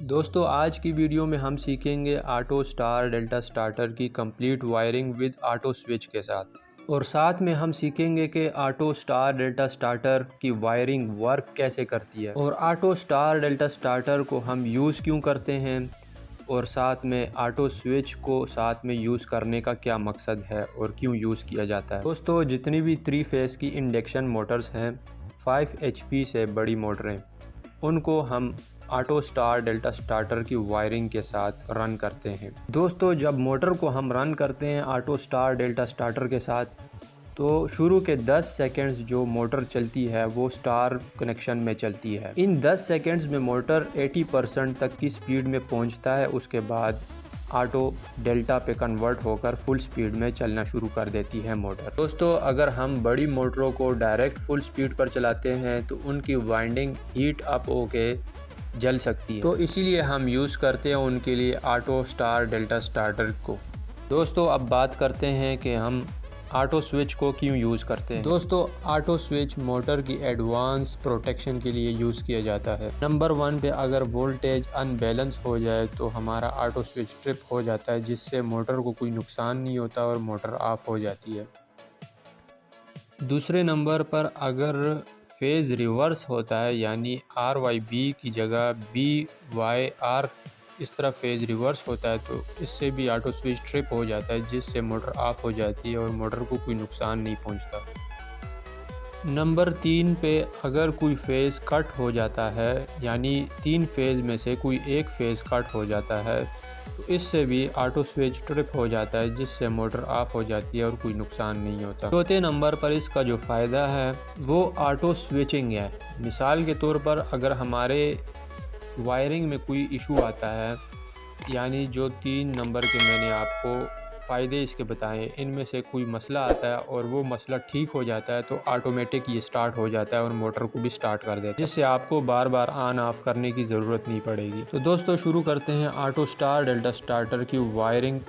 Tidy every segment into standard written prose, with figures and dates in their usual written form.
दोस्तों आज की वीडियो में हम सीखेंगे ऑटो स्टार डेल्टा स्टार्टर की complete wiring with auto switch के साथ, और साथ में हम सीखेंगे कि ऑटो स्टार डेल्टा स्टार्टर की वायरिंग वर्क कैसे करती है और ऑटो स्टार डेल्टा स्टार्टर को हम यूज़ क्यों करते हैं, और साथ में ऑटो स्विच को साथ में यूज़ करने का क्या मकसद है और क्यों यूज़ किया जाता है। दोस्तों जितनी भी 3 फेस की इंडक्शन मोटर्स हैं 5 HP से बड़ी मोटरें, उनको हम ऑटो स्टार डेल्टा स्टार्टर की वायरिंग के साथ रन करते हैं। दोस्तों जब मोटर को हम रन करते हैं ऑटो स्टार डेल्टा स्टार्टर के साथ, तो शुरू के 10 सेकंड्स जो मोटर चलती है वो स्टार कनेक्शन में चलती है। इन 10 सेकंड्स में मोटर 80% तक की स्पीड में पहुंचता है। उसके बाद ऑटो डेल्टा पे कन्वर्ट होकर फुल स्पीड में चलना शुरू कर देती है मोटर। दोस्तों अगर हम बड़ी मोटरों को डायरेक्ट फुल स्पीड पर चलाते हैं तो उनकी वाइंडिंग हीट अप होके जल सकती है, तो इसीलिए हम यूज़ करते हैं उनके लिए ऑटो स्टार डेल्टा स्टार्टर को। दोस्तों अब बात करते हैं कि हम ऑटो स्विच को क्यों यूज़ करते हैं। दोस्तों ऑटो स्विच मोटर की एडवांस प्रोटेक्शन के लिए यूज़ किया जाता है। नंबर 1 पे अगर वोल्टेज अनबैलेंस हो जाए तो हमारा ऑटो स्विच ट्रिप हो जाता है, जिससे मोटर को कोई नुकसान नहीं होता और मोटर ऑफ हो जाती है। दूसरे नंबर पर अगर फेज़ रिवर्स होता है, यानी RYB की जगह BYR इस तरह फेज़ रिवर्स होता है, तो इससे भी ऑटो स्विच ट्रिप हो जाता है, जिससे मोटर ऑफ हो जाती है और मोटर को कोई नुकसान नहीं पहुंचता। नंबर 3 पे अगर कोई फेज़ कट हो जाता है, यानी 3 फेज़ में से कोई एक फेज़ कट हो जाता है, तो इससे भी ऑटो स्विच ट्रिप हो जाता है, जिससे मोटर ऑफ हो जाती है और कोई नुकसान नहीं होता। चौथे नंबर पर इसका जो फ़ायदा है वो ऑटो स्विचिंग है। मिसाल के तौर पर अगर हमारे वायरिंग में कोई इशू आता है, यानी जो 3 नंबर के मैंने आपको फ़ायदे इसके बताएं, इनमें से कोई मसला आता है और वो मसला ठीक हो जाता है, तो ऑटोमेटिक ये स्टार्ट हो जाता है और मोटर को भी स्टार्ट कर देता है, जिससे आपको बार बार ऑन ऑफ करने की ज़रूरत नहीं पड़ेगी। तो दोस्तों शुरू करते हैं ऑटो स्टार डेल्टा स्टार्टर की वायरिंग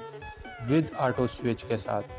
विद ऑटो स्विच के साथ।